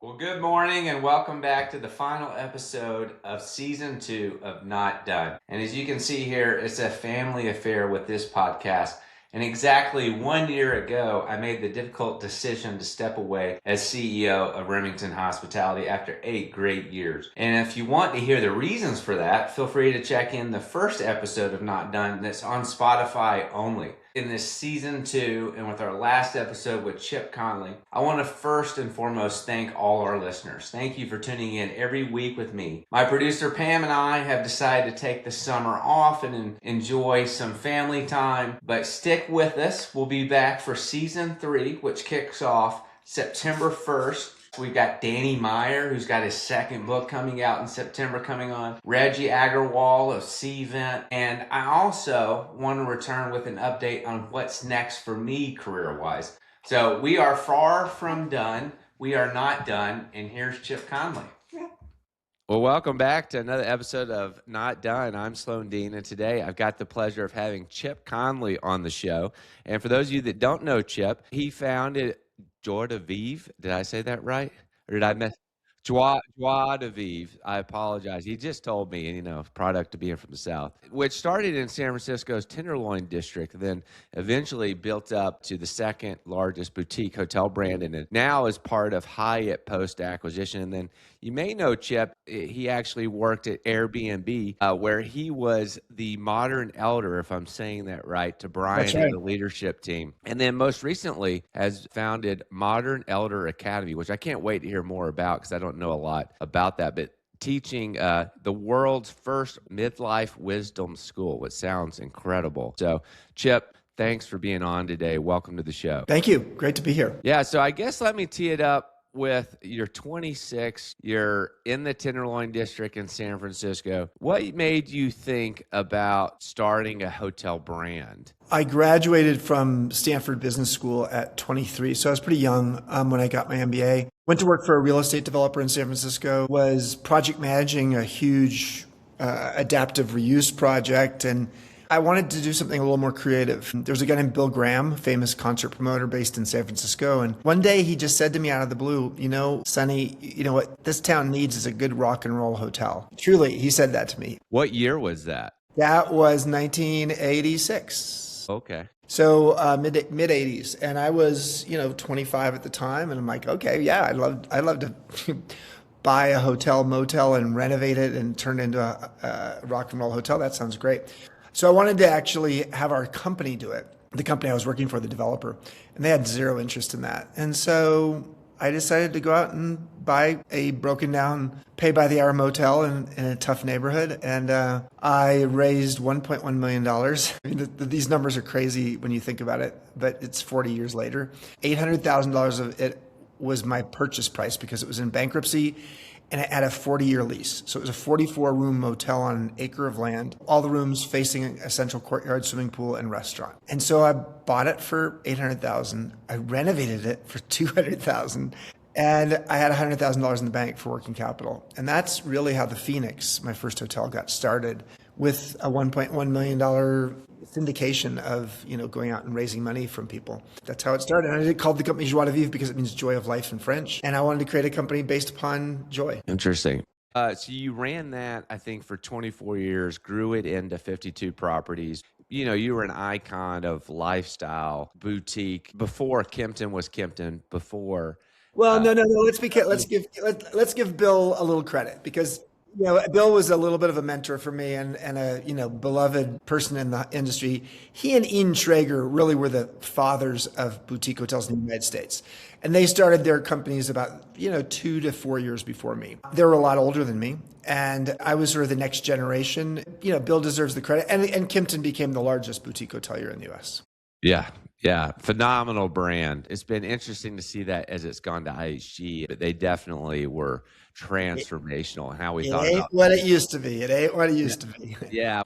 Well, good morning and welcome back to the final episode of season 2 of Not Done. And as you can see here, it's a family affair with this podcast. And exactly 1 year ago, I made the difficult decision to step away as CEO of Remington Hospitality after 8 great years. And if you want to hear the reasons for that, feel free to check in the first episode of Not Done that's on Spotify only. In this season 2, and with our last episode with Chip Conley, I want to first and foremost thank all our listeners. Thank you for tuning in every week with me. My producer Pam and I have decided to take the summer off and enjoy some family time, but stick with us. We'll be back for season 3, which kicks off September 1st. We've got Danny Meyer, who's got his second book coming out in September coming on. Reggie Agarwal of C-Vent. And I also want to return with an update on what's next for me career-wise. So we are far from done. We are not done. And here's Chip Conley. Well, welcome back to another episode of Not Done. I'm Sloan Dean, and today I've got the pleasure of having Chip Conley on the show. And for those of you that don't know Chip, he founded Joie de Vivre. Did I say that right? Or did I mess? Joie de Vivre. I apologize. He just told me, product of being from the South, which started in San Francisco's Tenderloin district, then eventually built up to the second largest boutique hotel brand, and it now is part of Hyatt post-acquisition. And then you may know Chip, he actually worked at Airbnb, where he was the modern elder, if I'm saying that right, to Brian That's right. and the leadership team. And then most recently has founded Modern Elder Academy, which I can't wait to hear more about because I don't know a lot about that. But teaching the world's first midlife wisdom school, which sounds incredible. So, Chip, thanks for being on today. Welcome to the show. Thank you. Great to be here. Yeah, so I guess let me tee it up with you're 26, you're in the Tenderloin district in San Francisco. What made you think about starting a hotel brand? I graduated from Stanford Business School at 23, so I was pretty young when I got my MBA. Went to work for a real estate developer in San Francisco, was project managing a huge adaptive reuse project, and I wanted to do something a little more creative. There was a guy named Bill Graham, famous concert promoter based in San Francisco. And one day he just said to me out of the blue, Sonny, you know what this town needs is a good rock and roll hotel. Truly, he said that to me. What year was that? That was 1986. Okay. So mid 80s. And I was, 25 at the time. And I'm like, okay, yeah, I'd love to buy a hotel, motel and renovate it and turn it into a rock and roll hotel. That sounds great. So I wanted to actually have our company do it, the company I was working for, the developer, and they had zero interest in that. And so I decided to go out and buy a broken down pay-by-the-hour motel in a tough neighborhood. And I raised $1.1 million. I mean, these numbers are crazy when you think about it, but it's 40 years later. $800,000 of it was my purchase price because it was in bankruptcy. And it had a 40-year lease. So it was a 44-room motel on an acre of land, all the rooms facing a central courtyard, swimming pool, and restaurant. And so I bought it for $800,000. I renovated it for $200,000. And I had $100,000 in the bank for working capital. And that's really how the Phoenix, my first hotel, got started, with a $1.1 million syndication of, going out and raising money from people. That's how it started. And I called the company Joie de Vivre because it means joy of life in French. And I wanted to create a company based upon joy. Interesting. So you ran that, I think, for 24 years, grew it into 52 properties. You were an icon of lifestyle boutique before Kimpton was Kimpton, before. Well, no. Let's give Bill a little credit because Bill was a little bit of a mentor for me and a beloved person in the industry. He and Ian Traeger really were the fathers of boutique hotels in the United States. And they started their companies about 2 to 4 years before me. They were a lot older than me. And I was sort of the next generation. Bill deserves the credit. And Kimpton became the largest boutique hotelier in the US. Yeah. Phenomenal brand. It's been interesting to see that as it's gone to IHG, but they definitely were transformational in how we thought about it. It ain't what it used to be. It ain't what it used to be. Yeah.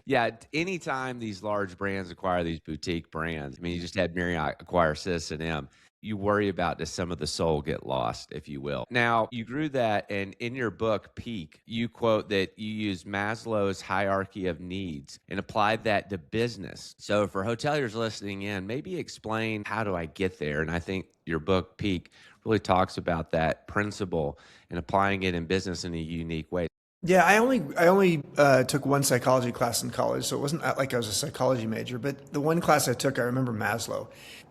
Anytime these large brands acquire these boutique brands, I mean, you just had Marriott acquire Citizen M. you worry about does some of the soul get lost, if you will. Now, you grew that, and in your book, Peak, you quote that you use Maslow's hierarchy of needs and applied that to business. So for hoteliers listening in, maybe explain, how do I get there? And I think your book, Peak, really talks about that principle and applying it in business in a unique way. Yeah, I only took one psychology class in college, so it wasn't like I was a psychology major. But the one class I took, I remember Maslow,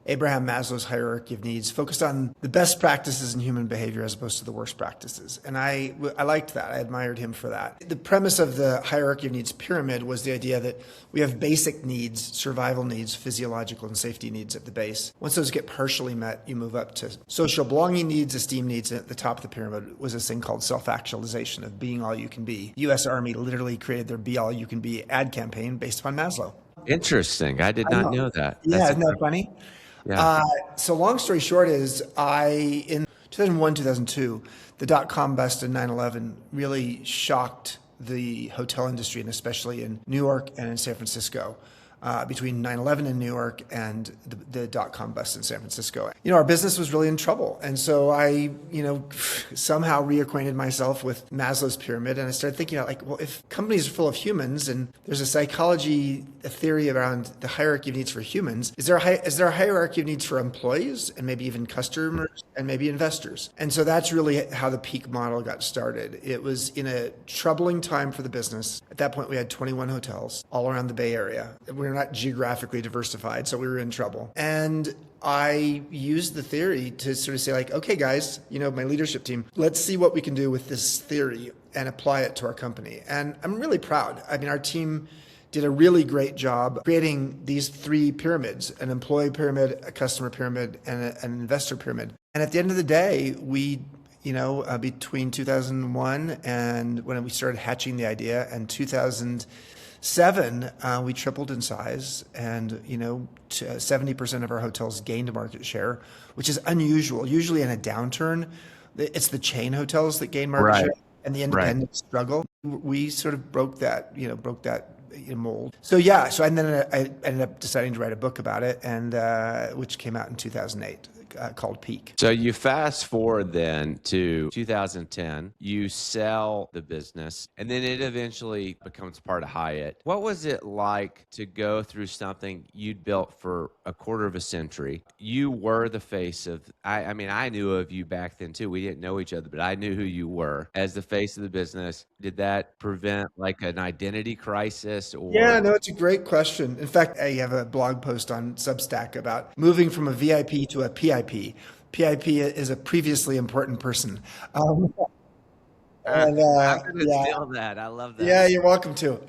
Abraham Maslow's hierarchy of needs, focused on the best practices in human behavior as opposed to the worst practices. And I liked that. I admired him for that. The premise of the hierarchy of needs pyramid was the idea that we have basic needs, survival needs, physiological and safety needs at the base. Once those get partially met, you move up to social belonging needs, esteem needs. And at the top of the pyramid was this thing called self-actualization, of being all you can be. U.S. Army literally created their Be All You Can Be ad campaign based upon Maslow. Interesting. I did not know that. Yeah, isn't that funny? Yeah. So long story short is in 2001, 2002, the dot-com bust and 9/11 really shocked the hotel industry, and especially in New York and in San Francisco. Between 9/11 in New York and the dot-com bust in San Francisco. Our business was really in trouble. And so I, somehow reacquainted myself with Maslow's pyramid. And I started thinking well, if companies are full of humans and there's a theory around the hierarchy of needs for humans, is there a hierarchy of needs for employees and maybe even customers and maybe investors? And so that's really how the Peak model got started. It was in a troubling time for the business. At that point, we had 21 hotels all around the Bay Area. We're not geographically diversified, so we were in trouble. And I used the theory to sort of say okay, guys, my leadership team, let's see what we can do with this theory and apply it to our company. And I'm really proud. I mean, our team did a really great job creating these three pyramids: an employee pyramid, a customer pyramid, and an investor pyramid. And at the end of the day, we between 2001 and when we started hatching the idea, and 2007, we tripled in size, and 70% of our hotels gained market share, which is unusual. Usually in a downturn, it's the chain hotels that gain market share, and the independents struggle. We sort of broke that mold. So and then I ended up deciding to write a book about it, and which came out in 2008. Called Peak. So you fast forward then to 2010, you sell the business, and then it eventually becomes part of Hyatt. What was it like to go through something you'd built for a quarter of a century? You were the face of, I mean, I knew of you back then too. We didn't know each other, but I knew who you were as the face of the business. Did that prevent an identity crisis? Yeah, no, it's a great question. In fact, I have a blog post on Substack about moving from a VIP to a PIP. PIP is a previously important person. I'm going to steal that. I love that. Yeah, you're welcome to.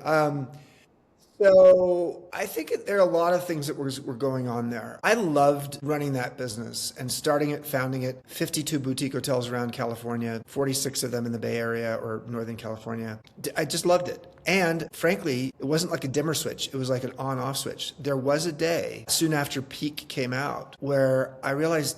So I think there are a lot of things that were going on there. I loved running that business and starting it, founding it, 52 boutique hotels around California, 46 of them in the Bay Area or Northern California. I just loved it. And frankly, it wasn't like a dimmer switch. It was like an on-off switch. There was a day soon after Peak came out where I realized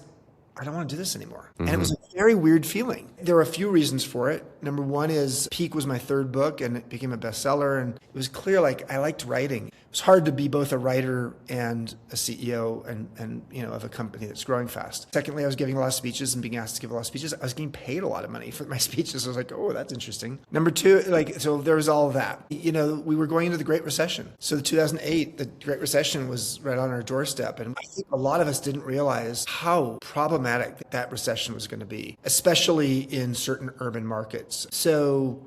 I don't want to do this anymore. Mm-hmm. And it was a very weird feeling. There were a few reasons for it. Number one is Peak was my third book and it became a bestseller. And it was clear I liked writing. It was hard to be both a writer and a CEO and of a company that's growing fast. Secondly, I was giving a lot of speeches and being asked to give a lot of speeches. I was getting paid a lot of money for my speeches. I was like, oh, that's interesting. Number two, so there was all of that. We were going into the Great Recession. So 2008, the Great Recession was right on our doorstep. And I think a lot of us didn't realize how problematic that recession was going to be, especially in certain urban markets. So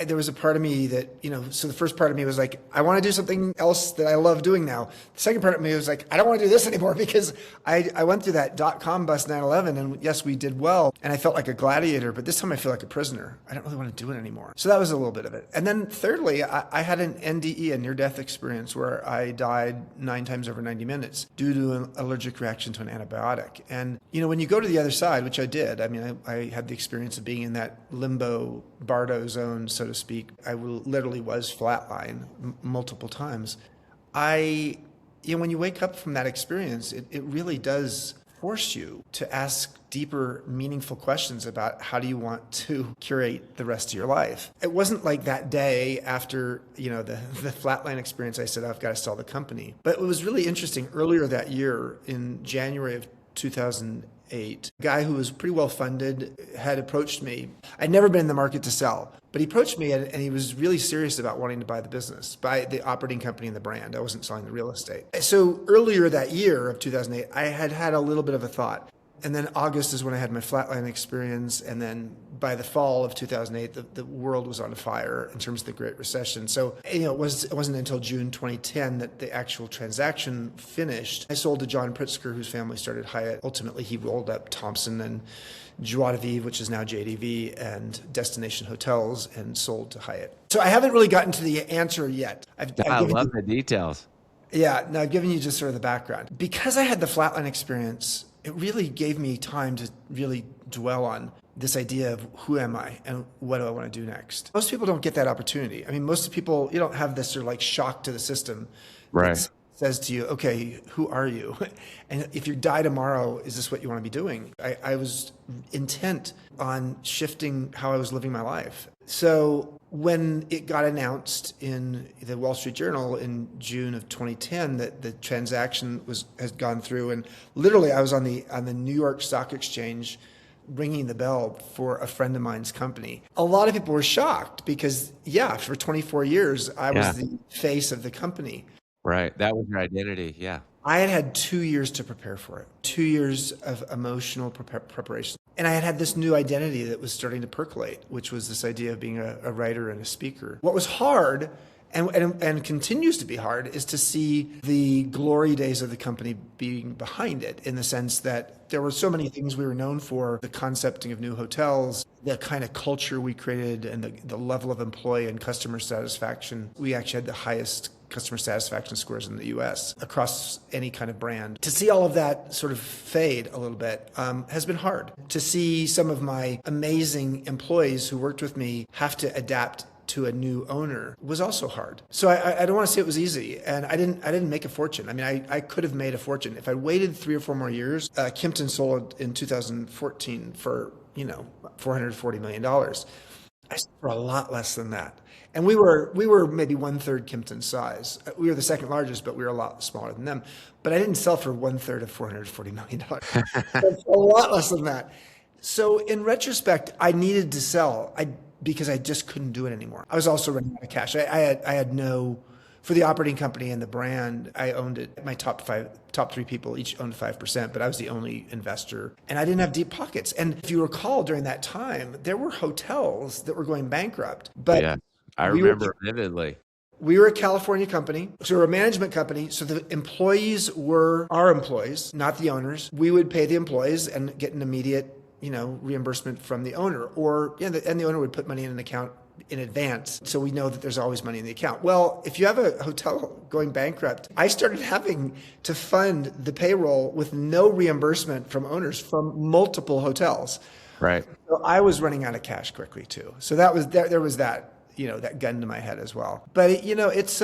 there was a part of me that, so the first part of me was I want to do something else that I love doing now. The second part of me was I don't want to do this anymore because I went through that dot-com bust 9/11 and yes, we did well. And I felt like a gladiator, but this time I feel like a prisoner. I don't really want to do it anymore. So that was a little bit of it. And then thirdly, I had an NDE, a near-death experience where I died 9 times over 90 minutes due to an allergic reaction to an antibiotic. And, when you go to the other side, which I did, I had the experience of being in that limbo Bardo zone, so to speak. I literally was flatline multiple times. When you wake up from that experience, it really does force you to ask deeper, meaningful questions about how do you want to curate the rest of your life. It wasn't like that day after, the flatline experience, I said, I've got to sell the company. But it was really interesting. Earlier that year, in January of 2008. A guy who was pretty well funded had approached me. I'd never been in the market to sell, but he approached me and he was really serious about wanting to buy the business, buy the operating company and the brand. I wasn't selling the real estate. So earlier that year of 2008, I had had a little bit of a thought. And then August is when I had my flatline experience. And then by the fall of 2008, the world was on fire in terms of the Great Recession. So, it wasn't until June 2010 that the actual transaction finished. I sold to John Pritzker, whose family started Hyatt. Ultimately, he rolled up Thompson and Joie de Vivre, which is now JDV, and Destination Hotels, and sold to Hyatt. So I haven't really gotten to the answer yet. I love the details. Yeah, now I've given you just sort of the background. Because I had the flatline experience, it really gave me time to really dwell on this idea of who am I and what do I want to do next. Most people don't get that opportunity. I mean, most people, you don't have this sort of like shock to the system. Right. That says to you, okay, who are you? And if you die tomorrow, is this what you want to be doing? I was intent on shifting how I was living my life. So when it got announced in the Wall Street Journal in June of 2010 that the transaction has gone through, and literally I was on the New York Stock Exchange ringing the bell for a friend of mine's company. A lot of people were shocked because, for 24 years, I was the face of the company. Right. That was your identity. Yeah. I had 2 years to prepare for it, 2 years of emotional preparation. And I had this new identity that was starting to percolate, which was this idea of being a writer and a speaker. What was hard and continues to be hard is to see the glory days of the company being behind it, in the sense that there were so many things we were known for: the concepting of new hotels, the kind of culture we created, and the level of employee and customer satisfaction. We actually had the highest customer satisfaction scores in the US across any kind of brand. To see all of that sort of fade a little bit has been hard. To see some of my amazing employees who worked with me have to adapt to a new owner was also hard. So I don't want to say it was easy, and I didn't make a fortune. I mean, I could have made a fortune if I waited 3 or 4 more years. Kimpton sold in 2014 for $440 million. I sold for a lot less than that. And we were maybe 1/3 Kimpton's size. We were the second largest, but we were a lot smaller than them. But I didn't sell for 1/3 of $440 million. A lot less than that. So in retrospect, I needed to sell because I just couldn't do it anymore. I was also running out of cash. I had no, for the operating company and the brand, I owned it. My top 3 people each owned 5%, but I was the only investor, and I didn't have deep pockets. And if you recall, during that time, there were hotels that were going bankrupt. But yeah, I remember vividly. We were a California company, so we were a management company. So the employees were our employees, not the owners. We would pay the employees and get an immediate reimbursement from the owner, and the owner would put money in an account in advance, so we know that there's always money in the account. Well, if you have a hotel going bankrupt, I started having to fund the payroll with no reimbursement from owners from multiple hotels. Right. So I was running out of cash quickly too. So that was there was that that gun to my head as well. But it's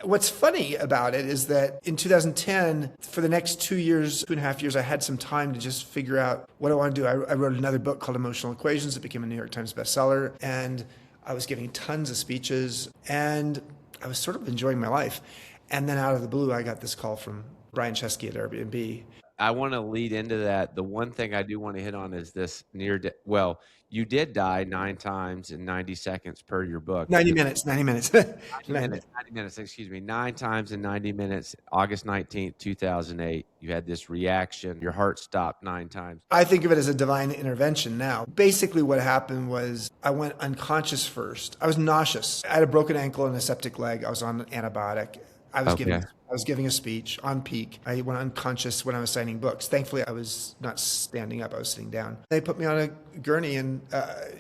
what's funny about it is that in 2010, for the next 2.5 years, I had some time to just figure out what I want to do. I wrote another book called Emotional Equations. It became a New York Times bestseller. And I was giving tons of speeches, and I was sort of enjoying my life. And then out of the blue, I got this call from Brian Chesky at Airbnb. I want to lead into that. The one thing I do want to hit on is this you did die 9 times in 90 seconds per your book. 90 minutes. 90 minutes, excuse me. 9 times in 90 minutes, August 19th, 2008. You had this reaction. Your heart stopped 9 times. I think of it as a divine intervention now. Basically what happened was I went unconscious first. I was nauseous. I had a broken ankle and a septic leg. I was on an antibiotic. I was giving a speech on peak. I went unconscious when I was signing books. Thankfully, I was not standing up. I was sitting down. They put me on a gurney and,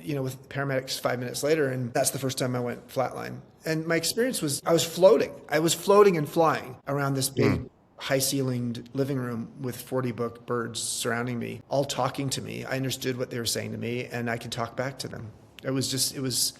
with paramedics 5 minutes later. And that's the first time I went flatline. And my experience was I was floating. I was floating and flying around this big, high-ceilinged living room with 40 birds surrounding me, all talking to me. I understood what they were saying to me, and I could talk back to them. It was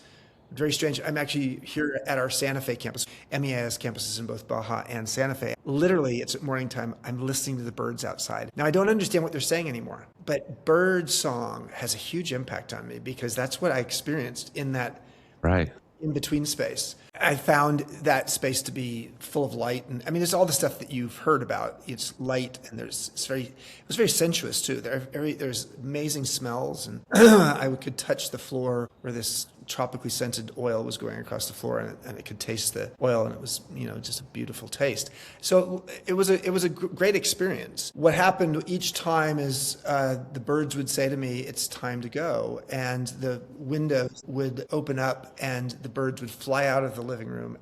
very strange. I'm actually here at our Santa Fe campus. MEI has campuses in both Baja and Santa Fe. Literally, it's at morning time. I'm listening to the birds outside. Now, I don't understand what they're saying anymore, but bird song has a huge impact on me because that's what I experienced in that. Right. in-between space. I found that space to be full of light. And I mean, it's all the stuff that you've heard about. It's light and it was very sensuous too. There's amazing smells, and I could touch the floor where this tropically scented oil was going across the floor, and it could taste the oil, and it was, just a beautiful taste. So it was a great experience. What happened each time is the birds would say to me, "It's time to go," and the windows would open up, and the birds would fly out of the living room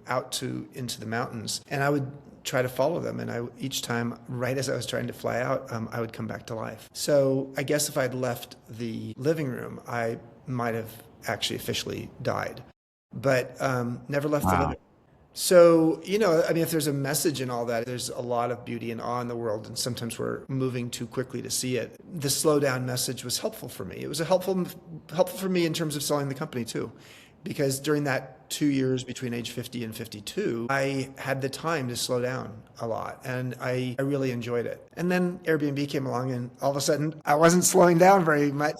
into the mountains, and I would try to follow them. And each time, right as I was trying to fly out, I would come back to life. So I guess if I'd left the living room, I might have actually officially died, but never left the living room. So, if there's a message in all that, there's a lot of beauty and awe in the world, and sometimes we're moving too quickly to see it. The slow down message was helpful for me. It was helpful for me in terms of selling the company too, because during that 2 years between age 50 and 52, I had the time to slow down a lot, and I really enjoyed it. And then Airbnb came along, and all of a sudden I wasn't slowing down very much.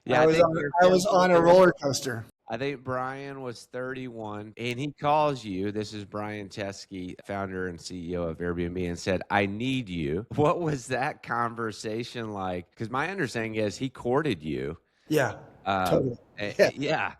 I was on a roller coaster. I think Brian was 31, and he calls you. This is Brian Chesky, founder and CEO of Airbnb, and said, "I need you." What was that conversation like? Because my understanding is he courted you. Yeah, totally. Yeah.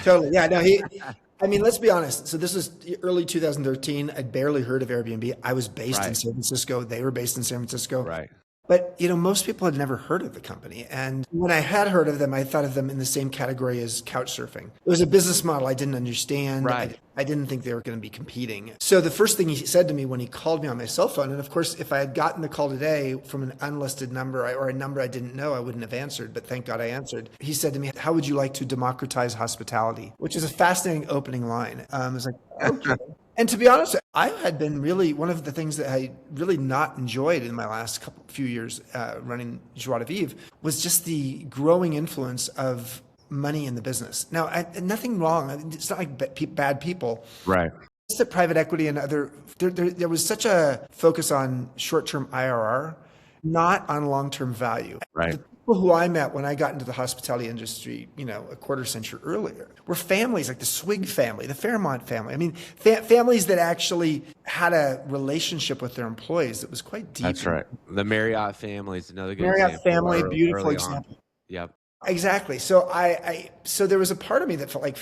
Totally. Yeah, no, let's be honest. So this was early 2013. I'd barely heard of Airbnb. I was based in San Francisco. They were based in San Francisco. Right. But, most people had never heard of the company. And when I had heard of them, I thought of them in the same category as couch surfing. It was a business model I didn't understand. Right. I didn't think they were going to be competing. So the first thing he said to me when he called me on my cell phone, and of course, if I had gotten the call today from an unlisted number or a number I didn't know, I wouldn't have answered, but thank God I answered. He said to me, "How would you like to democratize hospitality?" Which is a fascinating opening line. I was like, okay. And to be honest, I had been really, one of the things that I really not enjoyed in my last few years running Joie de Vivre was just the growing influence of money in the business. Now, nothing wrong. It's not like bad people. Right. It's that private equity and there was such a focus on short-term IRR, not on long-term value. Right. The people who I met when I got into the hospitality industry, a quarter century earlier, were families like the Swig family, the Fairmont family. I mean, families that actually had a relationship with their employees that was quite deep. That's right. The Marriott family is another good Marriott example. family, beautiful example. Yep. Exactly. So so there was a part of me that felt like,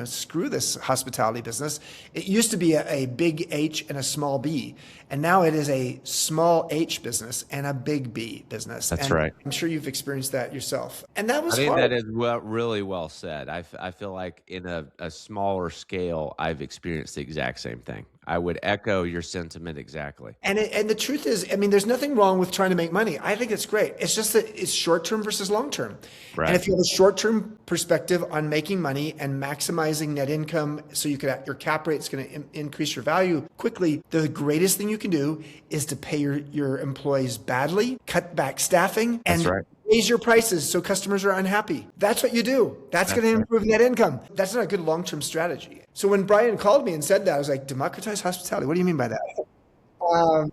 screw this hospitality business. It used to be a big H and a small B, and now it is a small H business and a big B business. That's right. I'm sure you've experienced that yourself. And that was I think hard. that is really well said. I feel like in a smaller scale, I've experienced the exact same thing. I would echo your sentiment exactly. And the truth is, there's nothing wrong with trying to make money. I think it's great. It's just that it's short-term versus long-term. Right. And if you have a short-term perspective on making money and maximizing net income so your cap rate is going to increase your value quickly, the greatest thing you can do is to pay your employees badly, cut back staffing, and raise your prices so customers are unhappy. That's what you do. That's going to improve net income. That's not a good long-term strategy. So when Brian called me and said that, I was like, democratize hospitality. What do you mean by that?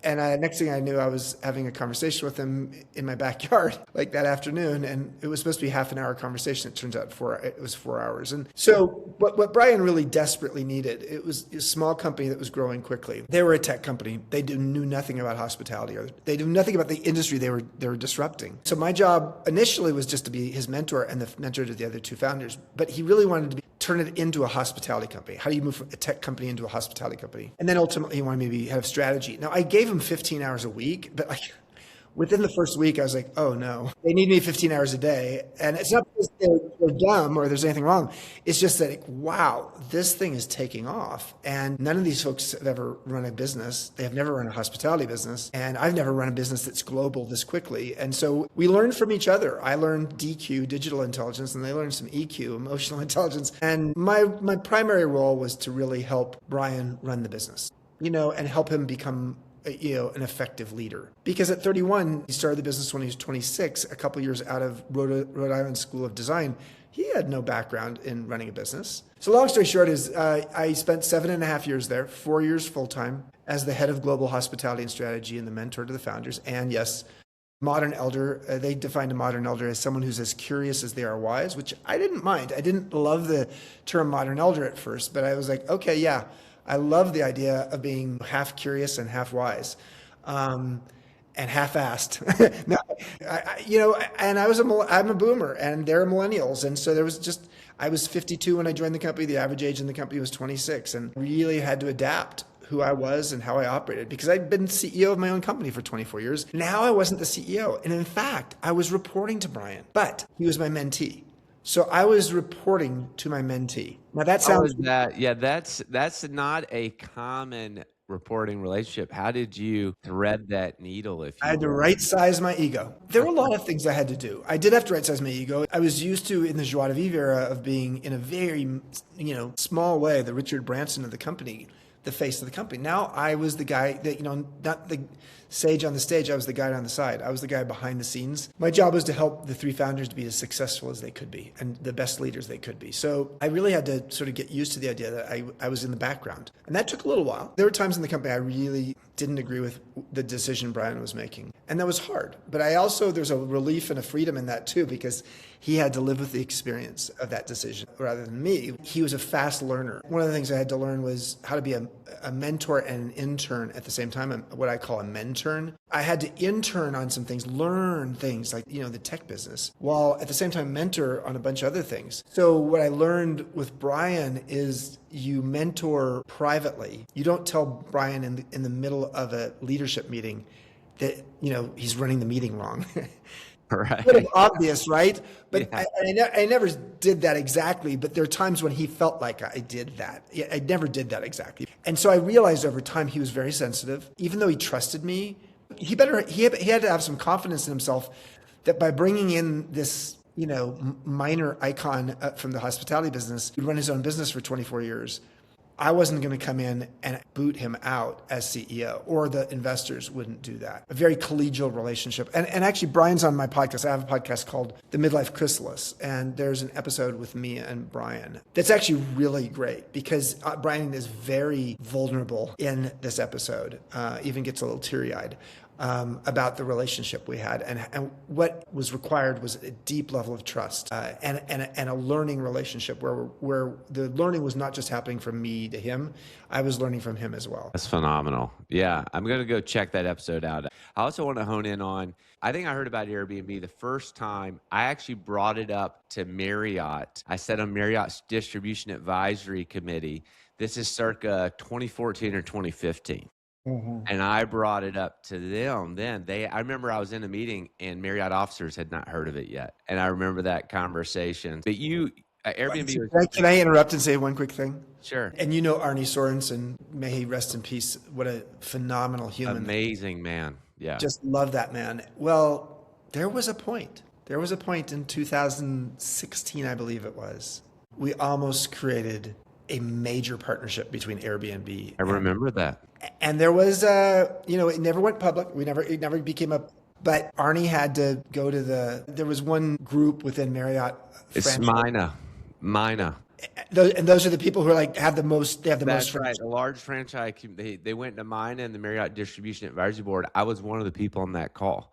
And next thing I knew, I was having a conversation with him in my backyard, like that afternoon. And it was supposed to be half an hour conversation. It turns out it was 4 hours. And so what Brian really desperately needed, it was a small company that was growing quickly. They were a tech company. They knew nothing about hospitality, or they knew nothing about the industry they were disrupting. So my job initially was just to be his mentor and the mentor to the other two founders. But he really wanted to turn it into a hospitality company. How do you move from a tech company into a hospitality company? And then ultimately he wanted me to be head of strategy. Now I gave him 15 hours a week, but within the first week, I was like, oh no, they need me 15 hours a day. And it's not because they're dumb or there's anything wrong. It's just that, wow, this thing is taking off. And none of these folks have ever run a business. They have never run a hospitality business. And I've never run a business that's global this quickly. And so we learned from each other. I learned DQ, digital intelligence, and they learned some EQ, emotional intelligence. And my primary role was to really help Brian run the business, and help him become an effective leader. Because at 31, he started the business when he was 26, a couple years out of Rhode Island School of Design. He had no background in running a business. So long story short is I spent 7.5 years there, 4 years full-time as the head of global hospitality and strategy and the mentor to the founders. And yes, Modern elder, they defined a modern elder as someone who's as curious as they are wise, which I didn't mind. I didn't love the term modern elder at first, but I was like, okay, yeah, I love the idea of being half curious and half wise. And half-assed. No, and I'm a boomer, and they're millennials, and so I was 52 when I joined the company. The average age in the company was 26, and really had to adapt who I was and how I operated because I'd been CEO of my own company for 24 years. Now I wasn't the CEO, and in fact, I was reporting to Brian, but he was my mentee. So I was reporting to my mentee. Now that sounds that? Yeah, that's not a common reporting relationship. How did you thread that needle, if I you had to will? right size my ego. There were a lot of things I had to do. I did have to right size my ego. I was used to, in the Joie de Vivre era, of being in a very, small way, the Richard Branson of the company, the face of the company. Now I was the guy that, not the sage on the stage, I was the guy on the side. I was the guy behind the scenes. My job was to help the 3 founders to be as successful as they could be and the best leaders they could be. So I really had to sort of get used to the idea that I was in the background. And that took a little while. There were times in the company I really didn't agree with the decision Brian was making. And that was hard. But there's a relief and a freedom in that too, because he had to live with the experience of that decision rather than me. He was a fast learner. One of the things I had to learn was how to be a mentor and an intern at the same time, what I call a mentern. I had to intern on some things, learn things like, the tech business, while at the same time mentor on a bunch of other things. So what I learned with Brian is you mentor privately. You don't tell Brian in the middle of a leadership meeting that, he's running the meeting wrong. Right. Sort of obvious, right? But Yeah. I never did that exactly, but there are times when he felt like I did that. I never did that exactly. And so I realized over time he was very sensitive. Even though he trusted me, he had to have some confidence in himself that by bringing in this, minor icon from the hospitality business, who'd run his own business for 24 years, I wasn't going to come in and boot him out as CEO, or the investors wouldn't do that. A very collegial relationship. And actually, Brian's on my podcast. I have a podcast called The Midlife Chrysalis, and there's an episode with me and Brian that's actually really great because Brian is very vulnerable in this episode, even gets a little teary-eyed. About the relationship we had, and what was required was a deep level of trust and a learning relationship where the learning was not just happening from me to him, I was learning from him as well. That's phenomenal. Yeah, I'm going to go check that episode out. I also want to hone in on, I think I heard about Airbnb the first time I actually brought it up to Marriott. I sat on Marriott's distribution advisory committee. This is circa 2014 or 2015. And I brought it up to them then. I remember I was in a meeting and Marriott officers had not heard of it yet. And I remember that conversation. But Airbnb was... Can I interrupt and say one quick thing? Sure. And Arnie Sorensen, may he rest in peace. What a phenomenal human. Amazing man. Yeah. Just love that man. Well, there was a point. There was a point in 2016, I believe it was. We almost created a major partnership between Airbnb. I remember that. And there was, it never went public. It never became but Arnie had to go to there was one group within Marriott. It's Mina. And those are the people who are have the most, they have the most. That's right. A large franchise, they went to Mina and the Marriott Distribution Advisory Board. I was one of the people on that call.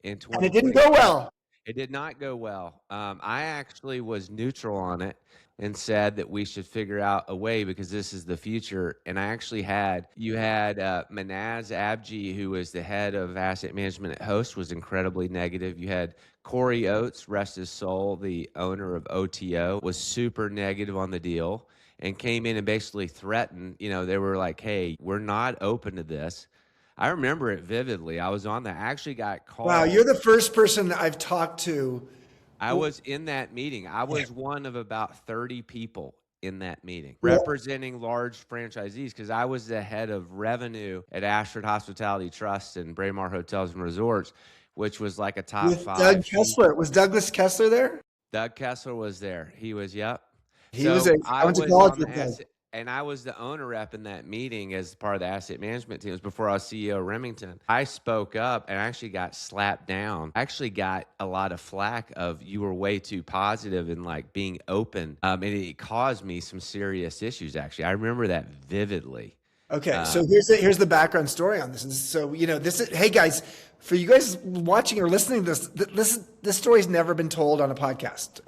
And it didn't go well. It did not go well. I actually was neutral on it and said that we should figure out a way because this is the future. And I actually you had Manaz Abji, who was the head of asset management at Host, was incredibly negative. You had Corey Oates, rest his soul, the owner of OTO, was super negative on the deal and came in and basically threatened. They were like, hey, we're not open to this. I remember it vividly. I was on that. I actually got called. Wow, you're the first person I've talked to. I was in that meeting. I was one of about 30 people in that meeting representing large franchisees because I was the head of revenue at Ashford Hospitality Trust and Braemar Hotels and Resorts, which was like a top With 5. Doug Kessler. Was Douglas Kessler there? Doug Kessler was there. He was, yep. I went to college with Doug. And I was the owner rep in that meeting as part of the asset management team. It was before I was CEO of Remington. I spoke up and actually got slapped down. I actually got a lot of flack of you were way too positive and being open. And it caused me some serious issues, actually. I remember that vividly. Okay, so here's the background story on this. And so this is, hey guys, for you guys watching or listening to this story's never been told on a podcast,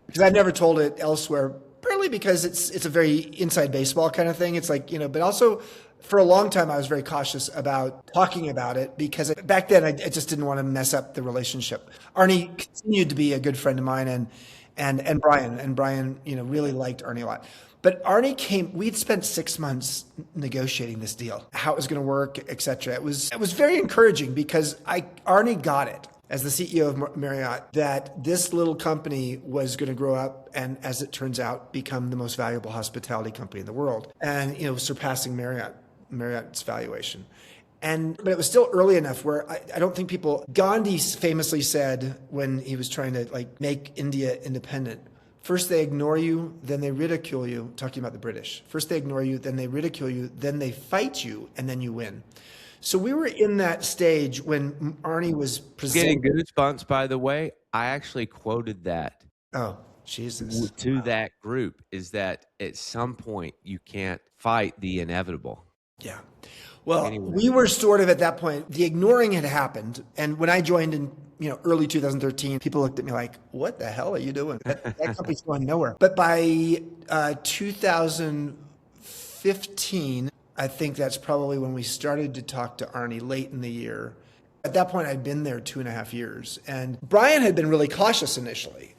because I've never told it elsewhere. Partly because it's a very inside baseball kind of thing. It's like but also for a long time I was very cautious about talking about it because back then I just didn't want to mess up the relationship. Arnie continued to be a good friend of mine, and Brian really liked Arnie a lot. But Arnie came, we'd spent 6 months negotiating this deal, how it was going to work, et cetera. It was very encouraging because Arnie got it as the CEO of Marriott that this little company was going to grow up and, as it turns out, become the most valuable hospitality company in the world, and surpassing Marriott's valuation. But it was still early enough where I don't think Gandhi famously said when he was trying to make India independent, first they ignore you, then they ridicule you, talking about the British. First they ignore you, then they ridicule you, then they fight you, and then you win. So we were in that stage when Arnie was presenting. Getting goosebumps, by the way. I actually quoted that. Oh, Jesus. To that group, is that at some point you can't fight the inevitable. Yeah. Well, we were sort of at that point, the ignoring had happened. And when I joined in early 2013, people looked at me like, what the hell are you doing? That company's going nowhere. But by 2015, I think that's probably when we started to talk to Arnie late in the year. At that point, I'd been there 2.5 years. And Brian had been really cautious initially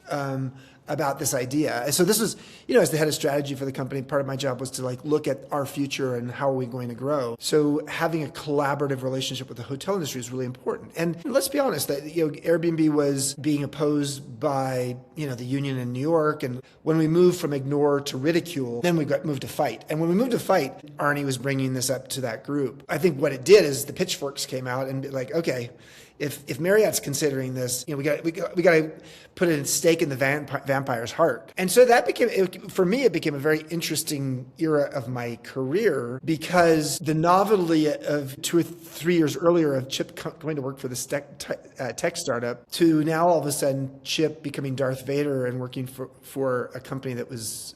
about this idea. So this was, as the head of strategy for the company, part of my job was to look at our future and how are we going to grow. So having a collaborative relationship with the hotel industry is really important. And let's be honest, that Airbnb was being opposed by the union in New York. And when we moved from ignore to ridicule, then we moved to fight. And when we moved to fight, Arnie was bringing this up to that group. I think what it did is the pitchforks came out and okay, if Marriott's considering this, we got to put a stake in the vampire's heart. And so that for me, it became a very interesting era of my career because the novelty of 2 or 3 years earlier of Chip going to work for this tech startup to now all of a sudden Chip becoming Darth Vader and working for a company that was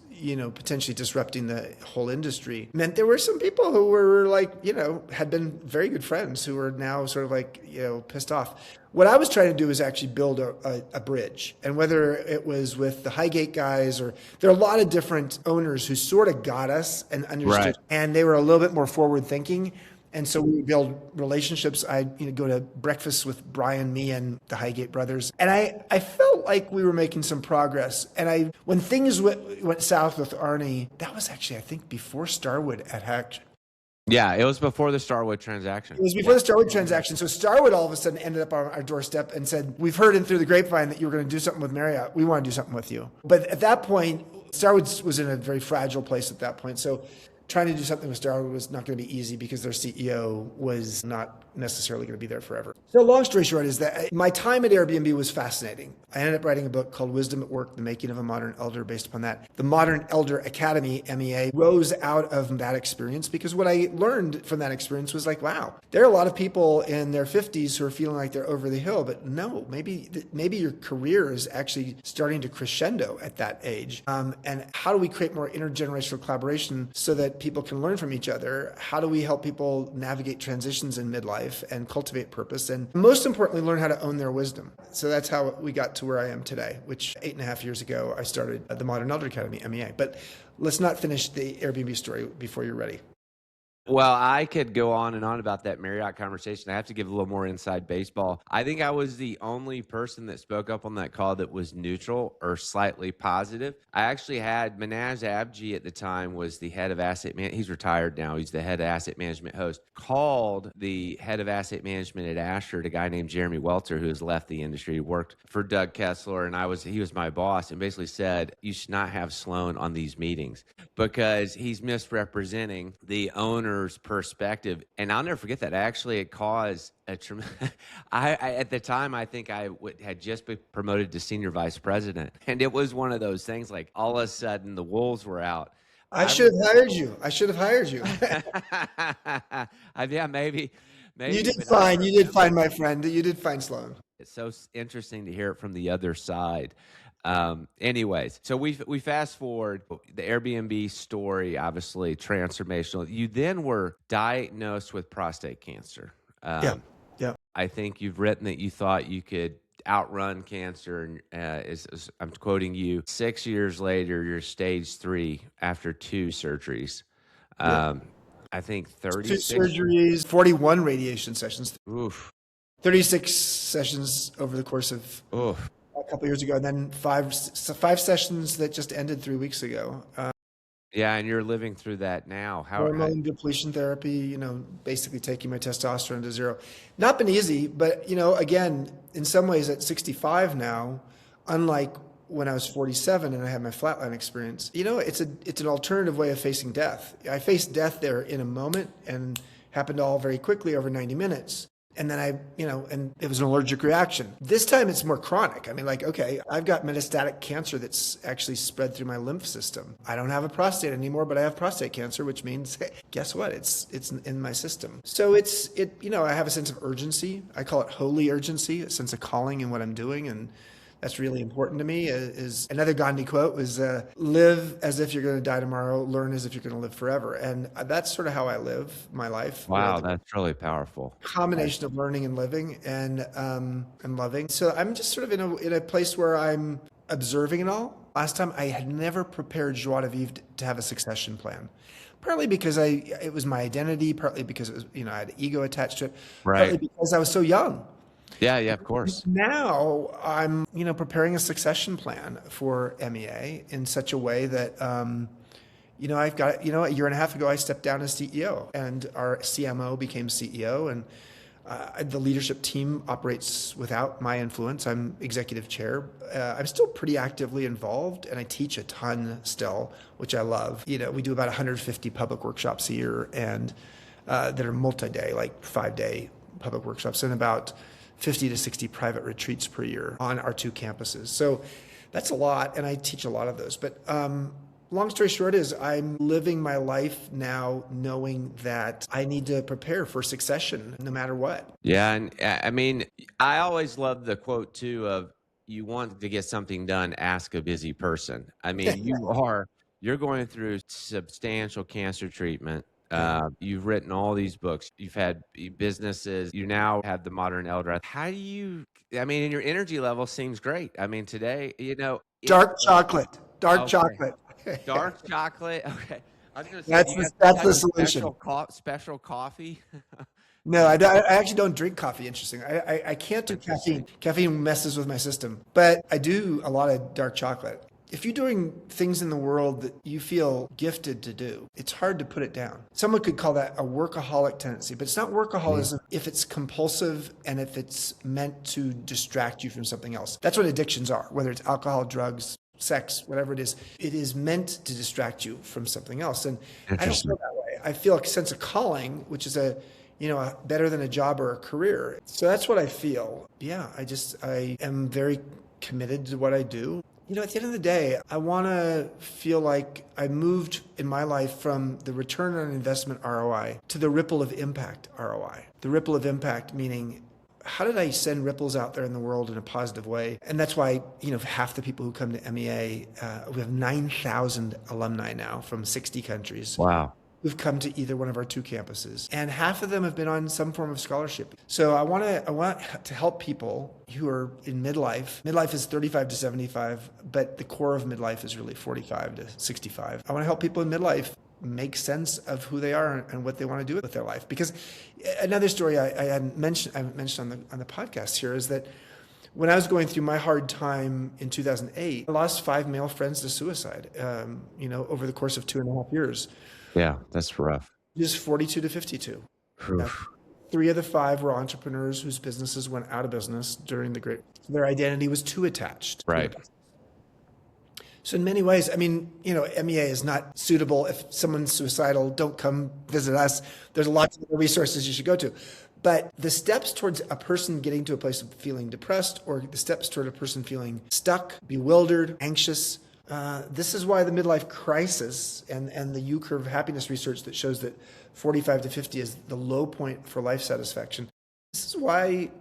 potentially disrupting the whole industry meant there were some people who were had been very good friends who were now sort of pissed off. What I was trying to do was actually build a bridge. And whether it was with the Highgate guys or there are a lot of different owners who sort of got us and understood, right. And they were a little bit more forward thinking. And so we build relationships. I'd go to breakfast with Brian, me, and the Highgate brothers. And I felt like we were making some progress. And when things went south with Arnie, that was actually, I think, before Starwood had hacked. Yeah, it was before the Starwood transaction. It was before the Starwood transaction. So Starwood all of a sudden ended up on our doorstep and said, we've heard in through the grapevine that you were going to do something with Marriott. We want to do something with you. But at that point, Starwood was in a very fragile place at that point. So trying to do something with Starwood was not going to be easy because their CEO was not necessarily going to be there forever. So long story short is that my time at Airbnb was fascinating. I ended up writing a book called Wisdom at Work, The Making of a Modern Elder based upon that. The Modern Elder Academy, MEA, rose out of that experience because what I learned from that experience was wow, there are a lot of people in their 50s who are feeling like they're over the hill, but no, maybe your career is actually starting to crescendo at that age. And how do we create more intergenerational collaboration so that people can learn from each other? How do we help people navigate transitions in midlife and cultivate purpose? And most importantly, learn how to own their wisdom. So that's how we got to where I am today, which 8.5 years ago, I started the Modern Elder Academy, MEA. But let's not finish the Airbnb story before you're ready. Well, I could go on and on about that Marriott conversation. I have to give a little more inside baseball. I think I was the only person that spoke up on that call that was neutral or slightly positive. I actually had Manaj Abji at the time was the head of asset management. He's retired now. He's the head of asset management host. Called the head of asset management at Ashford, a guy named Jeremy Welter, who has left the industry, worked for Doug Kessler, and he was my boss, and basically said, you should not have Sloan on these meetings because he's misrepresenting the owner's perspective. And I'll never forget that. Actually, it caused a at the time, I think I had just been promoted to senior vice president. And it was one of those things all of a sudden the wolves were out. I should have hired you. Yeah, maybe. You did fine. You did fine, my friend. You did fine, Sloan. It's so interesting to hear it from the other side. Anyways, so we fast forward the Airbnb story, obviously transformational. You then were diagnosed with prostate cancer. Yeah. Yeah. I think you've written that you thought you could outrun cancer, and I'm quoting you. 6 years later, you're stage 3 after 2 surgeries. Yeah. Um, I think Two 36. surgeries, 41 radiation sessions, Oof. 36 sessions over the course of Oof. a couple years ago, and then five sessions that just ended 3 weeks ago. Yeah, and you're living through that now. Hormone depletion therapy, basically taking my testosterone to zero. Not been easy, but again, in some ways at 65 now, unlike when I was 47 and I had my flatline experience, it's an alternative way of facing death. I faced death there in a moment and happened all very quickly over 90 minutes. And then and it was an allergic reaction. This time it's more chronic. I mean, okay, I've got metastatic cancer that's actually spread through my lymph system. I don't have a prostate anymore, but I have prostate cancer, which means, guess what? It's in my system. So I have a sense of urgency. I call it holy urgency, a sense of calling in what I'm doing. And that's really important to me. Is another Gandhi quote was, live as if you're going to die tomorrow, learn as if you're going to live forever. And that's sort of how I live my life. Wow, that's really powerful. Combination of learning and living and loving. So I'm just sort of in a place where I'm observing it all. Last time I had never prepared Joie de Vivre to have a succession plan. Partly because it was my identity, partly because it was, I had ego attached to it, partly because I was so young. Yeah, of course. Now I'm, preparing a succession plan for MEA in such a way that, I've got, a year and a half ago, I stepped down as CEO and our CMO became CEO, and the leadership team operates without my influence. I'm executive chair. I'm still pretty actively involved, and I teach a ton still, which I love. We do about 150 public workshops a year, and that are multi-day, like 5-day public workshops, and about 50 to 60 private retreats per year on our 2 campuses. So that's a lot, and I teach a lot of those. But long story short is I'm living my life now knowing that I need to prepare for succession no matter what. Yeah, and I mean, I always love the quote too of, you want to get something done, ask a busy person. I mean, you're going through substantial cancer treatment. You've written all these books. You've had businesses. You now have the Modern Elder. How do you? I mean, and your energy level seems great. I mean, today, Dark chocolate. Okay. Chocolate. Dark chocolate. Okay, I was going to say that's the solution. Special coffee. No, I actually don't drink coffee. Interesting. I can't do caffeine. Caffeine messes with my system. But I do a lot of dark chocolate. If you're doing things in the world that you feel gifted to do, it's hard to put it down. Someone could call that a workaholic tendency, but it's not workaholism if it's compulsive and if it's meant to distract you from something else. That's what addictions are, whether it's alcohol, drugs, sex, whatever it is. It is meant to distract you from something else. And I don't feel that way. I feel a sense of calling, which is better than a job or a career. So that's what I feel. Yeah, I am very committed to what I do. At the end of the day, I want to feel like I moved in my life from the return on investment ROI to the ripple of impact ROI. The ripple of impact meaning, how did I send ripples out there in the world in a positive way? And that's why, half the people who come to MEA, we have 9,000 alumni now from 60 countries. Wow. Who've come to either one of our 2 campuses, and half of them have been on some form of scholarship. So I want to help people who are in midlife. Midlife is 35 to 75, but the core of midlife is really 45 to 65. I want to help people in midlife make sense of who they are and what they want to do with their life. Because another story I haven't mentioned on the podcast here is that when I was going through my hard time in 2008, I lost 5 male friends to suicide. Over the course of 2.5 years. Yeah, that's rough. Just 42 to 52. 3 of the 5 were entrepreneurs whose businesses went out of business during the Great. Their identity was too attached. Right. So in many ways, I mean, MEA is not suitable. If someone's suicidal, don't come visit us. There's lots of other resources you should go to. But the steps towards a person getting to a place of feeling depressed, or the steps toward a person feeling stuck, bewildered, anxious, this is why the midlife crisis and the U-curve happiness research that shows that 45 to 50 is the low point for life satisfaction. This is why,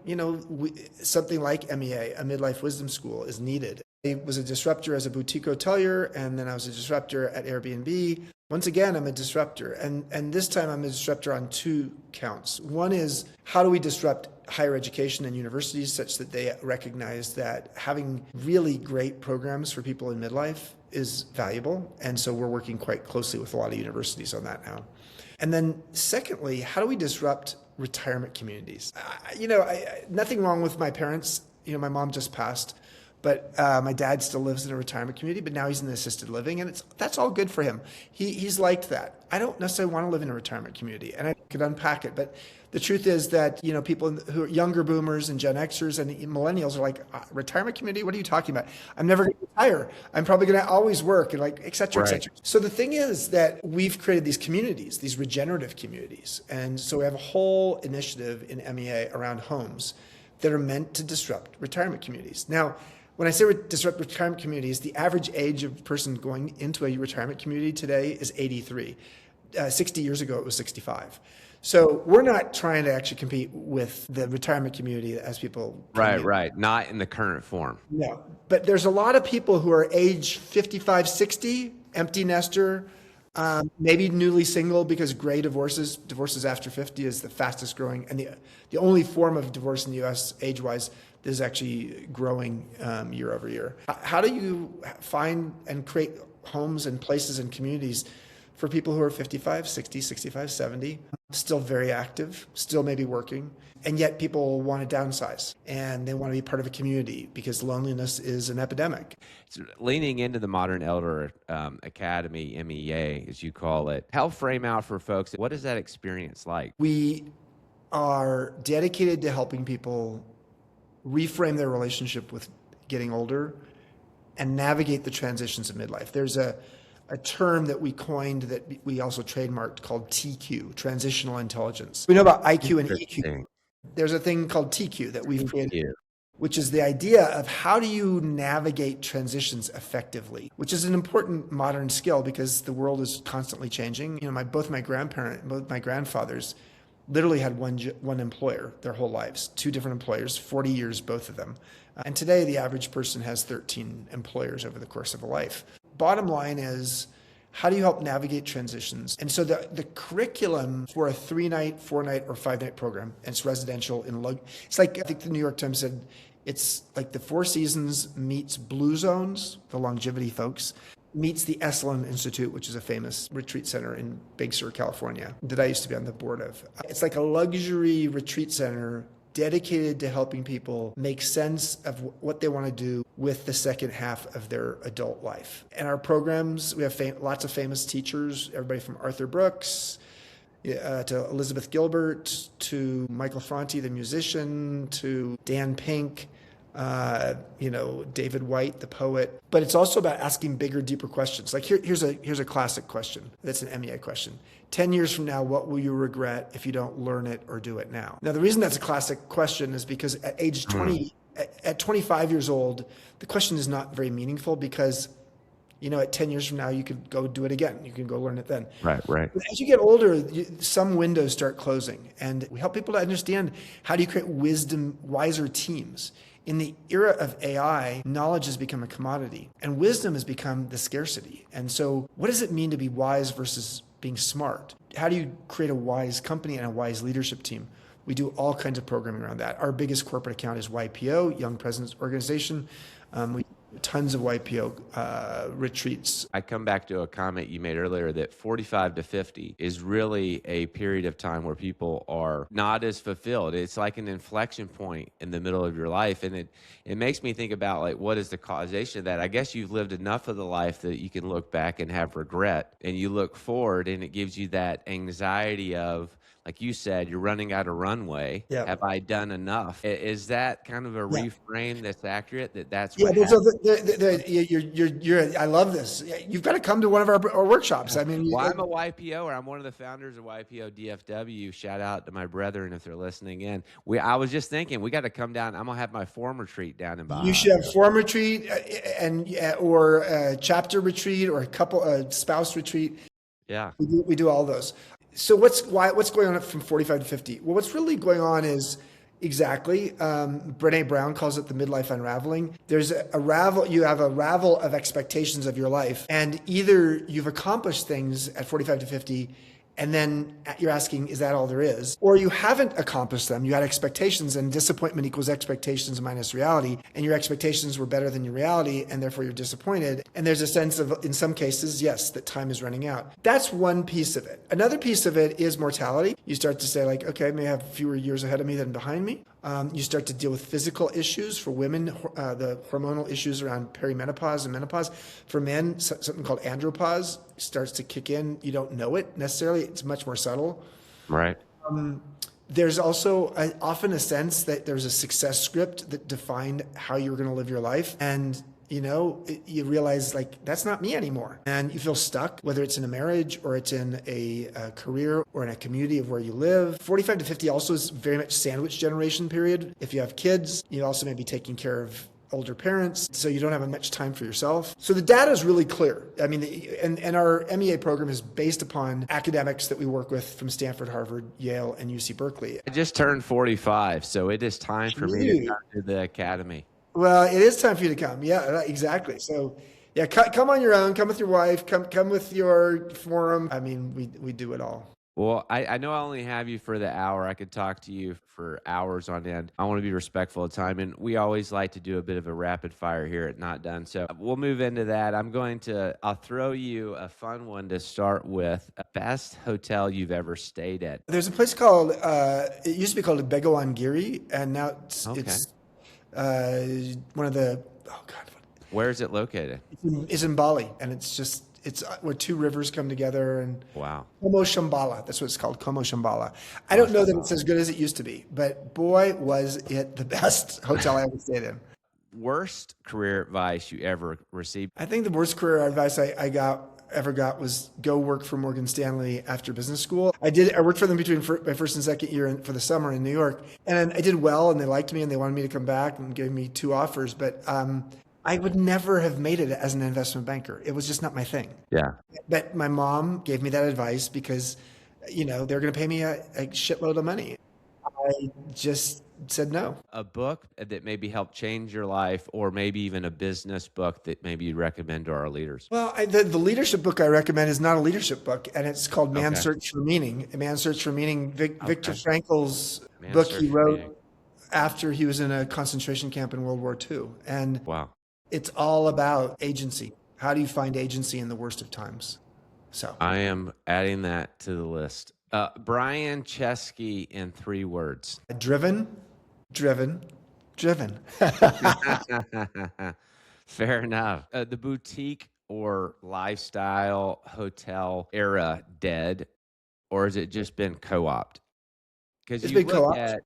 something like MEA, a midlife wisdom school, is needed. I was a disruptor as a boutique hotelier, and then I was a disruptor at Airbnb. Once again, I'm a disruptor. And this time I'm a disruptor on two counts. One is, how do we disrupt higher education and universities such that they recognize that having really great programs for people in midlife is valuable? And so we're working quite closely with a lot of universities on that now. And then secondly, how do we disrupt retirement communities? Nothing wrong with my parents. My mom just passed, but my dad still lives in a retirement community, but now he's in assisted living, and that's all good for him. He's liked that. I don't necessarily want to live in a retirement community, and I could unpack it, but the truth is that, people who are younger boomers and Gen Xers and millennials are like, retirement community? What are you talking about? I'm never going to retire. I'm probably going to always work, and et cetera, et cetera. So the thing is that we've created these communities, these regenerative communities. And so we have a whole initiative in MEA around homes that are meant to disrupt retirement communities. Now, when I say disrupt retirement communities, the average age of a person going into a retirement community today is 83. 60 years ago, it was 65. So we're not trying to actually compete with the retirement community as people. Right. Not in the current form. No, but there's a lot of people who are age 55, 60, empty nester, maybe newly single, because gray divorces after 50 is the fastest growing. And the only form of divorce in the US age-wise that is actually growing year over year. How do you find and create homes and places and communities for people who are 55, 60, 65, 70, still very active, still maybe working, and yet people want to downsize and they want to be part of a community because loneliness is an epidemic. So leaning into the Modern Elder Academy, MEA, as you call it, help frame out for folks, what is that experience like? We are dedicated to helping people reframe their relationship with getting older and navigate the transitions of midlife. There's a term that we coined that we also trademarked called TQ, transitional intelligence. We know about IQ and EQ. There's a thing called TQ that we've created, which is the idea of how do you navigate transitions effectively, which is an important modern skill because the world is constantly changing. Both my grandfathers literally had one employer their whole lives, two different employers, 40 years, both of them. And today the average person has 13 employers over the course of a life. Bottom line is, how do you help navigate transitions? And so the curriculum for a 3-night, 4-night, or 5-night program, and it's residential it's like, I think the New York Times said, it's like the Four Seasons meets Blue Zones, the longevity folks, meets the Sloan Institute, which is a famous retreat center in Big Sur, California, that I used to be on the board of. It's like a luxury retreat center dedicated to helping people make sense of what they want to do with the second half of their adult life. And our programs, we have lots of famous teachers, everybody from Arthur Brooks to Elizabeth Gilbert, to Michael Franti, the musician, to Dan Pink, David White, the poet. But it's also about asking bigger, deeper questions. Like here's a classic question. That's an MEA question. 10 years from now, what will you regret if you don't learn it or do it now? Now, the reason that's a classic question is because at age 20, at 25 years old, the question is not very meaningful because, at 10 years from now, you could go do it again. You can go learn it then. Right. But as you get older, some windows start closing. And we help people to understand, how do you create wiser teams? In the era of AI, knowledge has become a commodity and wisdom has become the scarcity. And so what does it mean to be wise versus being smart? How do you create a wise company and a wise leadership team? We do all kinds of programming around that. Our biggest corporate account is YPO, Young Presidents Organization. We tons of YPO retreats. I come back to a comment you made earlier that 45 to 50 is really a period of time where people are not as fulfilled. It's like an inflection point in the middle of your life. And it makes me think about what is the causation of that? I guess you've lived enough of the life that you can look back and have regret, and you look forward and it gives you that anxiety of, like you said, you're running out of runway. Yeah. Have I done enough? Is that kind of a reframe that's accurate? That's yeah. what I love this. You've got to come to one of our workshops. I mean, I'm a YPO, or I'm one of the founders of YPO DFW. Shout out to my brethren if they're listening in. I was just thinking we got to come down. I'm gonna have my form retreat down in Baja. You should have form retreat or a chapter retreat or a spouse retreat. Yeah, we do all those. So what's going on from 45 to 50? Well, what's really going on is Exactly. Brene Brown calls it the midlife unraveling. There's a ravel, you have a ravel of expectations of your life, and either you've accomplished things at 45 to 50, and then you're asking, is that all there is? Or you haven't accomplished them. You had expectations, and disappointment equals expectations minus reality. And your expectations were better than your reality, and therefore you're disappointed. And there's a sense of, in some cases, yes, that time is running out. That's one piece of it. Another piece of it is mortality. You start to say, like, okay, I may have fewer years ahead of me than behind me. You start to deal with physical issues. For women, the hormonal issues around perimenopause and menopause. For men, something called andropause starts to kick in. You don't know it necessarily. It's much more subtle. Right. There's also often a sense that there's a success script that defined how you're going to live your life. And you realize, like, that's not me anymore. And you feel stuck, whether it's in a marriage or it's in a career or in a community of where you live. 45 to 50 also is very much sandwich generation period. If you have kids, you also may be taking care of older parents, so you don't have much time for yourself. So the data is really clear. I mean, and our MEA program is based upon academics that we work with from Stanford, Harvard, Yale, and UC Berkeley. I just turned 45, so it is time for me to come to the academy. Well, it is time for you to come. Yeah, exactly. So, yeah, come on your own. Come with your wife. Come with your forum. I mean, we do it all. Well, I know I only have you for the hour. I could talk to you for hours on end. I want to be respectful of time, and we always like to do a bit of a rapid fire here at Not Done. So we'll move into that. I'll throw you a fun one to start with. Best hotel you've ever stayed at? There's a place called, it used to be called Begawan Giri, and now it's one of the, Where is it located? It's in Bali, and it's where two rivers come together, and wow. Como Shambhala, that's what it's called, Como Shambhala. I don't know that it's as good as it used to be, but boy, was it the best hotel I ever stayed in. Worst career advice you ever received? I think the worst career advice I ever got was go work for Morgan Stanley after business school. I worked for them between my first and second year for the summer in New York, and I did well, and they liked me, and they wanted me to come back and gave me 2 offers, but I would never have made it as an investment banker. It was just not my thing. Yeah. But my mom gave me that advice because, they're going to pay me a shitload of money. I just said no. A book that maybe helped change your life, or maybe even a business book that maybe you'd recommend to our leaders? Well, the leadership book I recommend is not a leadership book, and it's called Man's Search for Meaning. Man's Search for Meaning, Viktor Frankl's book he wrote after he was in a concentration camp in World War II. And wow. It's all about agency. How do you find agency in the worst of times? So I am adding that to the list. Brian Chesky in 3 words. Driven. Fair enough. The boutique or lifestyle hotel era dead, or has it just been co-opted? Because it's been co-opted.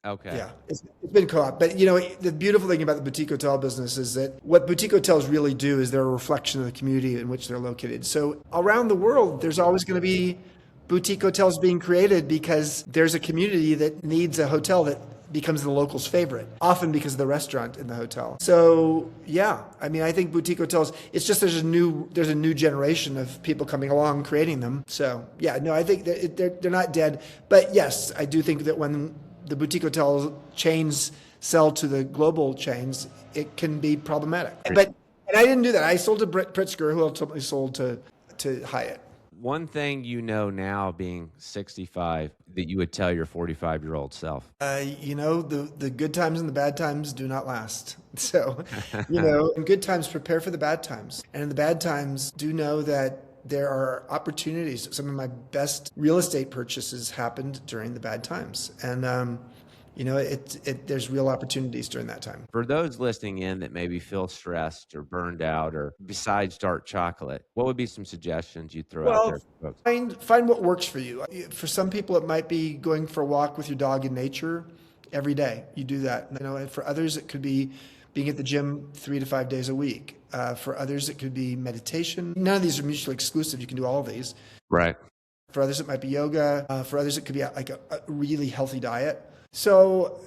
Okay. Yeah, it's been co-op. But, the beautiful thing about the boutique hotel business is that what boutique hotels really do is they're a reflection of the community in which they're located. So around the world, there's always going to be boutique hotels being created because there's a community that needs a hotel that becomes the local's favorite, often because of the restaurant in the hotel. So, yeah, I mean, I think boutique hotels, it's just there's a new generation of people coming along creating them. So, yeah, no, I think that they're not dead. But yes, I do think that when the boutique hotel chains sell to the global chains, it can be problematic. And I didn't do that. I sold to Pritzker, who ultimately sold to Hyatt. One thing now, being 65, that you would tell your 45-year-old self? The good times and the bad times do not last. So, in good times, prepare for the bad times. And in the bad times, do know that there are opportunities. Some of my best real estate purchases happened during the bad times. And, there's real opportunities during that time. For those listening in that maybe feel stressed or burned out, or besides dark chocolate, what would be some suggestions you'd throw out there for folks? Find what works for you. For some people, it might be going for a walk with your dog in nature every day. You do that. And for others, it could be being at the gym 3 to 5 days a week. For others, it could be meditation. None of these are mutually exclusive. You can do all of these. Right. For others, it might be yoga. For others, it could be like a really healthy diet. So,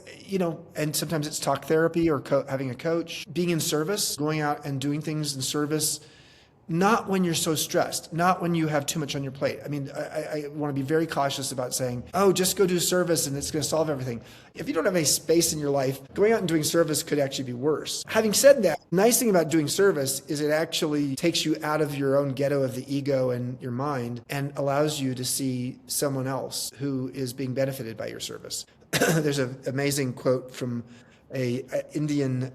and sometimes it's talk therapy or having a coach. Being in service, going out and doing things in service not when you're so stressed, not when you have too much on your plate. I mean, I want to be very cautious about saying, oh, just go do service and it's going to solve everything. If you don't have any space in your life, going out and doing service could actually be worse. Having said that, the nice thing about doing service is it actually takes you out of your own ghetto of the ego and your mind and allows you to see someone else who is being benefited by your service. There's an amazing quote from a Indian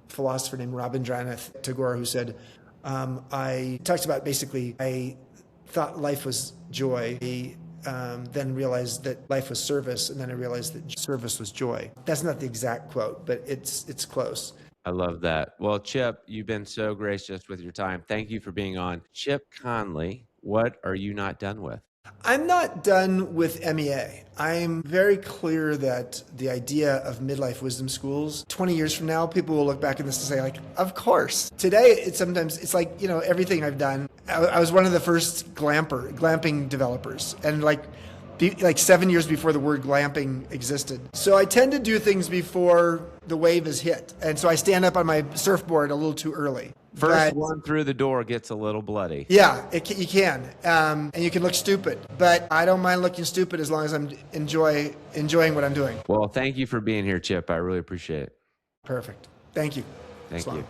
philosopher named Rabindranath Tagore who said, I talked about basically, I thought life was joy. Then realized that life was service, and then I realized that service was joy. That's not the exact quote, but it's close. I love that. Well, Chip, you've been so gracious with your time. Thank you for being on. Chip Conley, what are you not done with? I'm not done with MEA. I'm very clear that the idea of midlife wisdom schools, 20 years from now, people will look back at this and say, like, of course. Today, it's like, everything I've done. I was one of the first glamping developers. And like 7 years before the word glamping existed. So I tend to do things before the wave is hit. And so I stand up on my surfboard a little too early. First one through the door gets a little bloody. Yeah, you can. And you can look stupid. But I don't mind looking stupid as long as I'm enjoying what I'm doing. Well, thank you for being here, Chip. I really appreciate it. Perfect. Thank you. Thank you.